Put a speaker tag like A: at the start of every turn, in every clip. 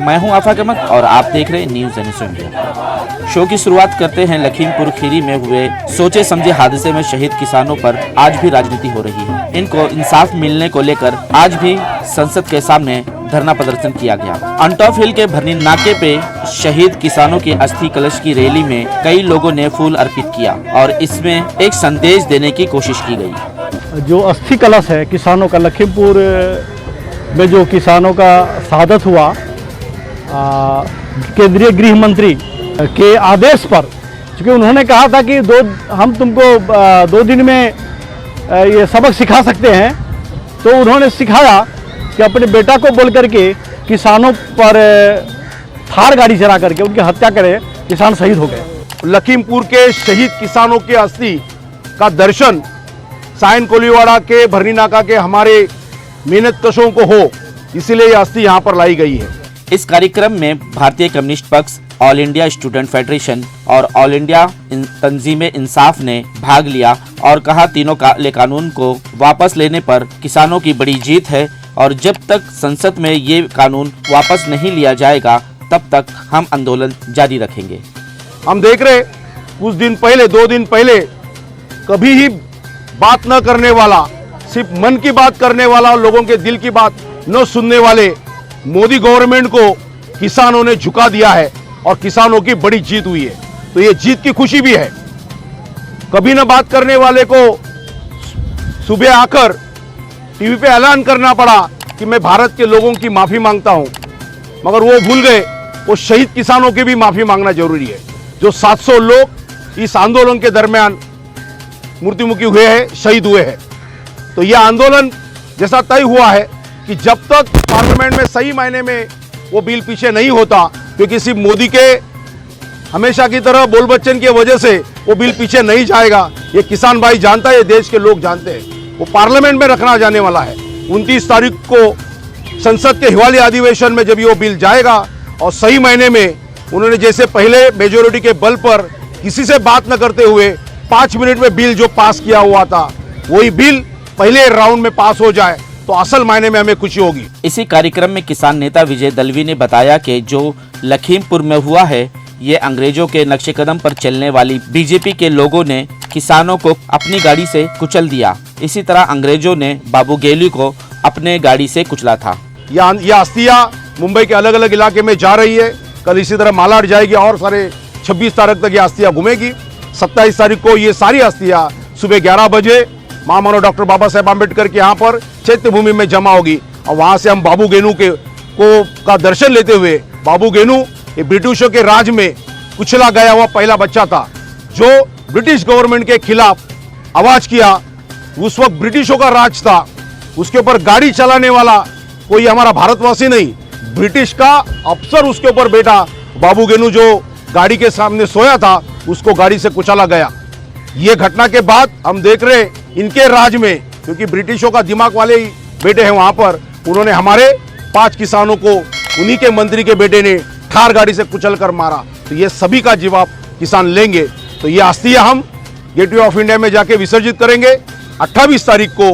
A: मैं हूं आफाक अहमद और आप देख रहे हैं न्यूज़ एनएस इंडिया। शो की शुरुआत करते हैं लखीमपुर खीरी में हुए सोचे समझे हादसे में शहीद किसानों पर आज भी राजनीति हो रही है। इनको इंसाफ मिलने को लेकर आज भी संसद के सामने धरना प्रदर्शन किया गया। अंटॉफ हिल के भरनी नाके पे शहीद किसानों के अस्थि कलश की रैली में कई लोगों ने फूल अर्पित किया और इसमें एक संदेश देने की कोशिश की गई।
B: जो अस्थि कलश है किसानों का, लखीमपुर में जो किसानों का शहादत हुआ, केंद्रीय गृह मंत्री के आदेश पर, क्योंकि उन्होंने कहा था कि हम तुमको 2 दिन में ये सबक सिखा सकते हैं, तो उन्होंने सिखाया कि अपने बेटा को बोल करके किसानों पर थार गाड़ी चला करके उनकी हत्या करे, किसान शहीद हो गए।
C: लखीमपुर के शहीद किसानों के अस्थि का दर्शन साइन कोलीवाड़ा के भरनी नाका के हमारे मेहनतकशों को हो, इसीलिए ये अस्थि यहाँ पर लाई गई है।
A: इस कार्यक्रम में भारतीय कम्युनिस्ट पक्ष, ऑल इंडिया स्टूडेंट फेडरेशन और ऑल इंडिया तंजीम इंसाफ ने भाग लिया और कहा तीनों काले कानून को वापस लेने पर किसानों की बड़ी जीत है और जब तक संसद में ये कानून वापस नहीं लिया जाएगा तब तक हम आंदोलन जारी रखेंगे।
C: हम देख रहे कुछ दिन पहले, 2 दिन पहले, कभी ही बात न करने वाला, सिर्फ मन की बात करने वाला, लोगों के दिल की बात न सुनने वाले मोदी गवर्नमेंट को किसानों ने झुका दिया है और किसानों की बड़ी जीत हुई है। तो ये जीत की खुशी भी है। कभी न बात करने वाले को सुबह आकर टीवी पे ऐलान करना पड़ा कि मैं भारत के लोगों की माफी मांगता हूं, मगर वो भूल गए वो शहीद किसानों की भी माफी मांगना जरूरी है। जो 700 लोग इस आंदोलन के दरमियान मृत्युमुखी हुए हैं, शहीद हुए हैं। तो यह आंदोलन जैसा तय हुआ है कि जब तक पार्लियामेंट में सही मायने में वो बिल पीछे नहीं होता, क्योंकि सिर्फ मोदी के हमेशा की तरह बोल बच्चन की वजह से वो बिल पीछे नहीं जाएगा, ये किसान भाई जानता है, ये देश के लोग जानते हैं। वो पार्लियामेंट में रखना जाने वाला है। 29 तारीख को संसद के हिवाली अधिवेशन में जब ये वो बिल जाएगा और सही मायने में उन्होंने जैसे पहले मेजोरिटी के बल पर किसी से बात न करते हुए 5 मिनट में बिल जो पास किया हुआ था, वही बिल पहले राउंड में पास हो जाए तो असल मायने में हमें खुशी होगी।
A: इसी कार्यक्रम में किसान नेता विजय दलवी ने बताया कि जो लखीमपुर में हुआ है, ये अंग्रेजों के नक्शे कदम पर चलने वाली बीजेपी के लोगों ने किसानों को अपनी गाड़ी से कुचल दिया। इसी तरह अंग्रेजों ने बाबू गेलू को अपने गाड़ी से कुचला था।
C: यह अस्थियां मुंबई के अलग अलग इलाके में जा रही है। कल इसी तरह मालाड जाएगी और सारे 26 तारीख तक ये अस्थियां घूमेगी। 27 तारीख को ये सारी अस्थियां सुबह 11 बजे महामानव डॉक्टर बाबा साहेब आम्बेडकर के यहाँ पर चैत्य भूमि में जमा होगी और वहाँ से हम बाबू गेनू का दर्शन लेते हुए, बाबू गेनू ये ब्रिटिशों के राज में कुचला गया हुआ पहला बच्चा था जो ब्रिटिश गवर्नमेंट के खिलाफ आवाज किया। उस वक्त ब्रिटिशों का राज था, उसके ऊपर गाड़ी चलाने वाला कोई हमारा भारतवासी नहीं, ब्रिटिश का अफसर उसके ऊपर बैठा। बाबू गेनू जो गाड़ी के सामने सोया था, उसको गाड़ी से कुचला गया। ये घटना के बाद हम देख रहे इनके राज में, क्योंकि ब्रिटिशों का दिमाग वाले ही बेटे हैं वहां पर, उन्होंने हमारे 5 किसानों को उन्हीं के मंत्री के बेटे ने थार गाड़ी से कुचल कर मारा। तो ये सभी का जवाब किसान लेंगे। तो ये अस्थियां हम गेटवे ऑफ इंडिया में जाके विसर्जित करेंगे 28 तारीख को।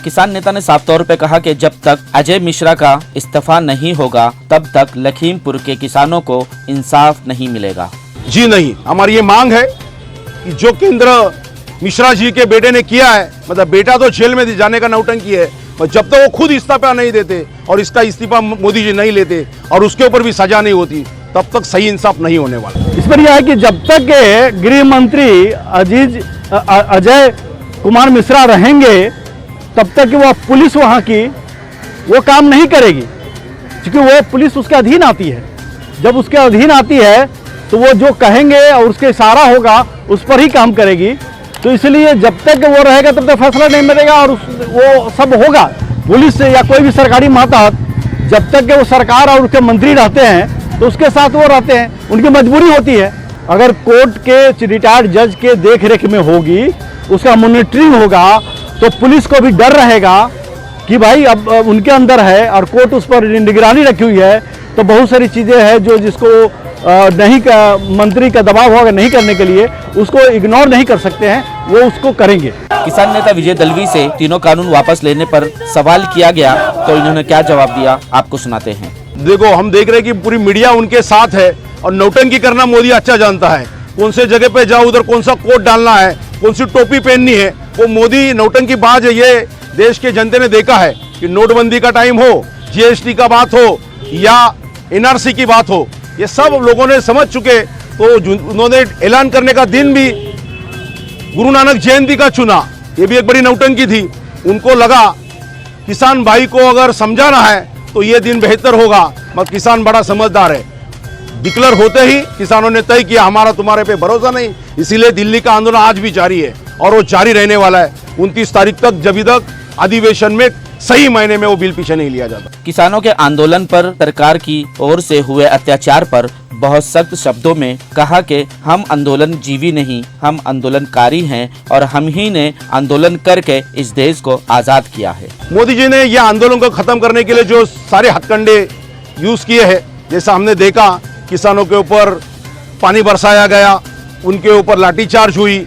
A: किसान नेता ने साफ तौर पे कहा कि जब तक अजय मिश्रा का इस्तीफा नहीं होगा तब तक लखीमपुर के किसानों को इंसाफ नहीं मिलेगा।
C: जी नहीं, हमारी ये मांग है कि जो केंद्र मिश्रा जी के बेटे ने किया है, मतलब बेटा तो जेल में जाने का नौटंकी है, और जब तक वो खुद इस्तीफा नहीं देते और इसका इस्तीफा मोदी जी नहीं लेते और उसके ऊपर भी सजा नहीं होती, तब तक सही इंसाफ नहीं होने वाला।
B: इस पर यह है कि जब तक गृह मंत्री अजय कुमार मिश्रा रहेंगे तब तक वो पुलिस वहाँ की वो काम नहीं करेगी, क्योंकि वो पुलिस उसके अधीन आती है। जब उसके अधीन आती है तो वो जो कहेंगे और उसके इशारा होगा उस पर ही काम करेगी। तो इसलिए जब तक वो रहेगा तब तक फैसला नहीं मिलेगा और वो सब होगा। पुलिस या कोई भी सरकारी मातहत जब तक वो सरकार और उसके मंत्री रहते हैं तो उसके साथ वो रहते हैं, उनकी मजबूरी होती है। अगर कोर्ट के रिटायर्ड जज के देख रेख में होगी, उसका मॉनिटरिंग होगा, तो पुलिस को भी डर रहेगा कि भाई अब उनके अंदर है और कोर्ट उस पर निगरानी रखी हुई है। तो बहुत सारी चीज़ें हैं जो जिसको नहीं मंत्री का दबाव होगा नहीं करने के लिए, उसको इग्नोर नहीं कर सकते हैं, वो उसको करेंगे।
A: किसान नेता विजय दलवी से तीनों कानून वापस लेने पर सवाल किया गया तो इन्होंने क्या जवाब दिया, आपको सुनाते हैं।
C: देखो, हम देख रहे हैं कि पूरी मीडिया उनके साथ है और नौटंकी करना मोदी अच्छा जानता है। कौन से जगह पे जाओ, उधर कौन सा कोट डालना है, कौन सी टोपी पहननी है, वो मोदी नौटंकी बाज है। ये देश के जनता ने देखा है कि नोटबंदी का टाइम हो, जीएसटी का बात हो या एनआरसी की बात हो, ये सब लोगों ने समझ चुके। तो उन्होंने ऐलान करने का दिन भी गुरु नानक जयंती का चुना, ये भी एक बड़ी नौटंकी थी। उनको लगा किसान भाई को अगर समझाना है तो ये दिन बेहतर होगा, मगर किसान बड़ा समझदार है। डिक्लेयर होते ही किसानों ने तय किया हमारा तुम्हारे पे भरोसा नहीं, इसीलिए दिल्ली का आंदोलन आज भी जारी है और वो जारी रहने वाला है 29 तारीख तक, जब तक अधिवेशन में सही मायने में वो बिल पीछे नहीं लिया जाता।
A: किसानों के आंदोलन पर सरकार की ओर से हुए अत्याचार पर बहुत सख्त शब्दों में कहा कि हम आंदोलन जीवी नहीं, हम आंदोलनकारी हैं और हम ही ने आंदोलन करके इस देश को आजाद किया है।
C: मोदी जी ने यह आंदोलन को खत्म करने के लिए जो सारे हथकंडे यूज किए हैं, जैसा हमने देखा किसानों के ऊपर पानी बरसाया गया, उनके ऊपर लाठीचार्ज हुई,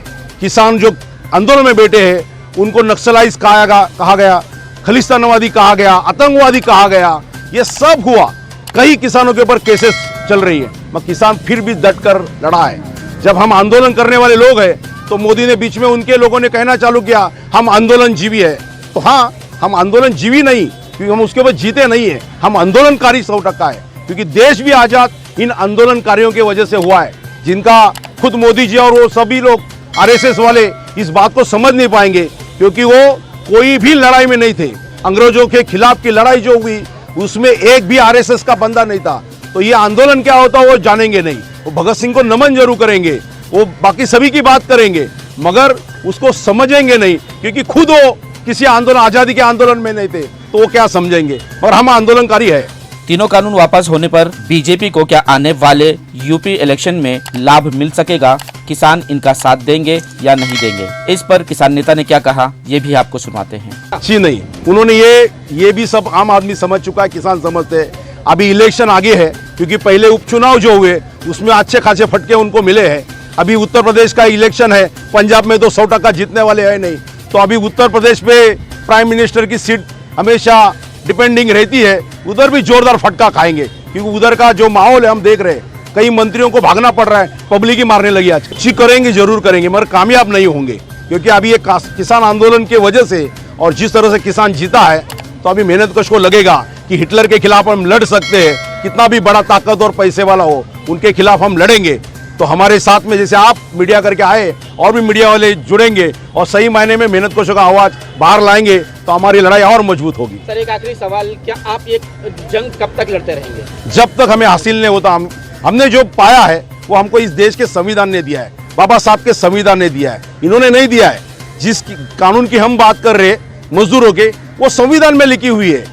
C: किसान जो आंदोलन में बैठे हैं उनको नक्सलाइज कहा गया, खलिस्तानवादी कहा गया, आतंकवादी कहा गया, ये सब हुआ। कई किसानों के ऊपर केसेस चल रही है, मगर किसान फिर भी डटकर लड़ा है। जब हम आंदोलन करने वाले लोग हैं तो मोदी ने बीच में उनके लोगों ने कहना चालू किया हम आंदोलन जीवी है। तो हाँ, हम आंदोलन जीवी नहीं, क्योंकि हम उसके ऊपर जीते नहीं है, हम आंदोलनकारी 100% है, क्योंकि देश भी आजाद इन आंदोलनकारियों की वजह से हुआ है, जिनका खुद मोदी जी और वो सभी लोग आरएसएस वाले इस बात को समझ नहीं पाएंगे, क्योंकि वो कोई भी लड़ाई में नहीं थे। अंग्रेजों के खिलाफ की लड़ाई जो हुई उसमें एक भी आरएसएस का बंदा नहीं था। तो ये आंदोलन क्या होता है वो जानेंगे नहीं। वो भगत सिंह को नमन जरूर करेंगे, वो बाकी सभी की बात करेंगे, मगर उसको समझेंगे नहीं, क्योंकि खुद वो किसी आंदोलन, आजादी के आंदोलन में नहीं थे, तो वो क्या समझेंगे। और हम आंदोलनकारी है।
A: तीनों कानून वापस होने पर बीजेपी को क्या आने वाले यूपी इलेक्शन में लाभ मिल सकेगा, किसान इनका साथ देंगे या नहीं देंगे, इस पर किसान नेता ने क्या कहा ये भी आपको सुनाते हैं।
C: अच्छी नहीं, उन्होंने ये भी सब आम आदमी समझ चुका है, किसान समझते हैं। अभी इलेक्शन आगे है, क्योंकि पहले उपचुनाव जो हुए उसमें अच्छे खासे फटके उनको मिले हैं। अभी उत्तर प्रदेश का इलेक्शन है, पंजाब में तो 100% जीतने वाले है नहीं, तो अभी उत्तर प्रदेश पे प्राइम मिनिस्टर की सीट हमेशा डिपेंडिंग रहती है, उधर भी जोरदार फटका खाएंगे, क्योंकि उधर का जो माहौल है हम देख रहे हैं। कई मंत्रियों को भागना पड़ रहा है, पब्लिक ही मारने लगी आज। अच्छी करेंगे, जरूर करेंगे, मगर कामयाब नहीं होंगे, क्योंकि अभी ये किसान आंदोलन की वजह से और जिस तरह से किसान जीता है, तो अभी मेहनतकश को लगेगा कि हिटलर के खिलाफ हम लड़ सकते हैं, कितना भी बड़ा ताकत और पैसे वाला हो उनके खिलाफ हम लड़ेंगे। तो हमारे साथ में जैसे आप मीडिया करके आए और भी मीडिया वाले जुड़ेंगे और सही मायने में मेहनतकशों का आवाज बाहर लाएंगे, तो हमारी लड़ाई और मजबूत होगी।
D: सर, एक आखिरी सवाल, क्या आप ये जंग कब तक लड़ते रहेंगे?
C: जब तक हमें हासिल नहीं होता। हमने जो पाया है वो हमको इस देश के संविधान ने दिया है, बाबा साहब के संविधान ने दिया है, इन्होंने नहीं दिया है। जिस कानून की हम बात कर रहे मजदूरों के, वो संविधान में लिखी हुई है।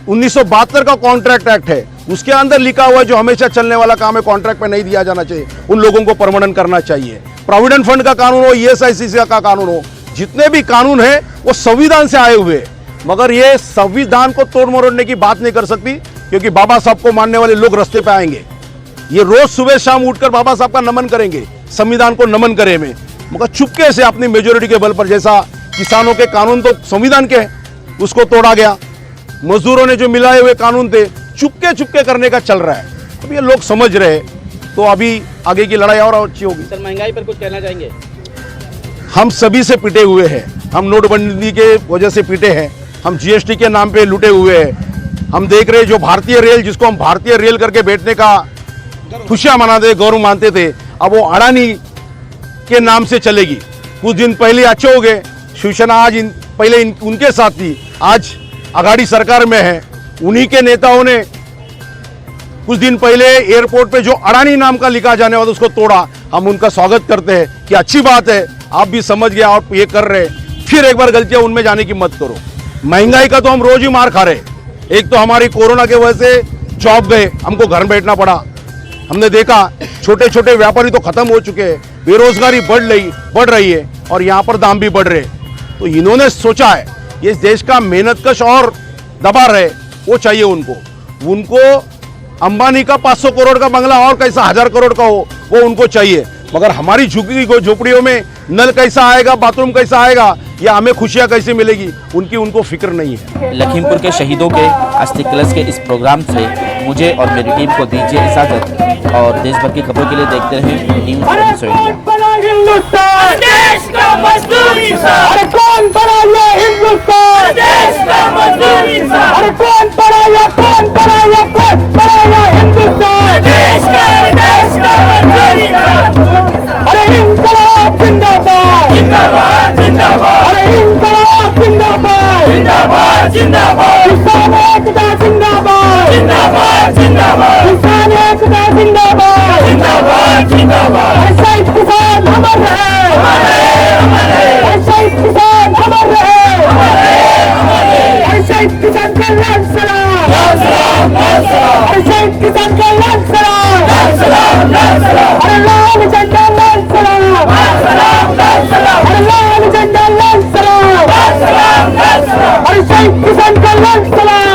C: 1972 का कॉन्ट्रैक्ट एक्ट है, उसके अंदर लिखा हुआ है जो हमेशा चलने वाला काम है, कॉन्ट्रैक्ट पे नहीं दिया जाना चाहिए, उन लोगों को परमानेंट करना चाहिए। प्रोविडेंट फंड का कानून हो, ESIC का कानून हो, जितने भी कानून है वो संविधान से आए हुए, मगर ये संविधान को तोड़ मरोड़ने की बात नहीं कर सकती, क्योंकि बाबा साहब को मानने वाले लोग रास्ते पे आएंगे। ये रोज सुबह शाम उठकर बाबा साहब का नमन करेंगे, संविधान को नमन करें में, मगर चुपके से अपनी मेजोरिटी के बल पर, जैसा किसानों के कानून तो संविधान के हैं, उसको तोड़ा गया। मजदूरों ने जो मिलाए हुए कानून थे चुपके चुपके करने का चल रहा है। अब ये लोग समझ रहे, तो अभी आगे की लड़ाई और अच्छी होगी।
D: सर, महंगाई पर कुछ कहना चाहेंगे?
C: हम सभी से पिटे हुए हैं, हम नोटबंदी के वजह से पिटे हैं, हम GST के नाम पे लुटे हुए हैं। हम देख रहे जो भारतीय रेल, जिसको हम भारतीय रेल करके बैठने का खुशियां मनाते, गौरव मानते थे, अब वो अडानी के नाम से चलेगी। कुछ दिन पहले अच्छे हो गए, शिवसेना आज पहले उनके साथ थी, आज आघाड़ी सरकार में है। उन्हीं के नेताओं ने कुछ दिन पहले एयरपोर्ट पे जो अडानी नाम का लिखा जाने वाला उसको तोड़ा। हम उनका स्वागत करते हैं कि अच्छी बात है, आप भी समझ गए और ये कर रहे, फिर एक बार गलतियां उनमें जाने की मत करो। महंगाई का तो हम रोज ही मार खा रहे। एक तो हमारी कोरोना के वजह से जॉब गए, हमको घर में बैठना पड़ा। हमने देखा छोटे छोटे व्यापारी तो खत्म हो चुके हैं, बेरोजगारी बढ़ रही है और यहाँ पर दाम भी बढ़ रहे। तो इन्होंने सोचा है ये देश का मेहनतकश और दबा रहे, वो चाहिए उनको अंबानी का 500 करोड़ का बंगला और कैसा 1000 करोड़ का हो, वो उनको चाहिए। मगर हमारी झुग्गी को झोपड़ियों में नल कैसा आएगा, बाथरूम कैसा आएगा, या हमें खुशियाँ कैसे मिलेगी उनकी उनको फिक्र नहीं है।
A: लखीमपुर के शहीदों के अस्थि कलश के इस प्रोग्राम से मुझे और मेरी टीम को दीजिए इजाजत और देश भर की खबरों के लिए देखते रहें न्यूज़ 24 इंडिया।
E: हिंदुस्तान देश का मजदूर इंसान, अरे कौन बड़ा ये हिंदुस्तान देश का मजदूर इंसान, अरे कौन बड़ा ये हिंदुस्तान देश का मजदूर इंसान, अरे इंकलाब जिंदाबाद जिंदाबाद जिंदाबाद, अरे इंकलाब जिंदाबाद जिंदाबाद जिंदाबाद, किसान एकता जिंदाबाद जिंदाबाद जिंदाबाद, किसान एकता जिंदाबाद जिंदाबाद जिंदाबाद, ऐसा किसान अमर रहे ऐसा किसान अमर रहे ऐसा किसान का लाल सलाम ऐसा किसान का लाल सलाम, अरे लाल झंडा लाल सलाम, अरे लाल झंडा लाल सलाम, अरे शहीद किसान का लाल सलाम।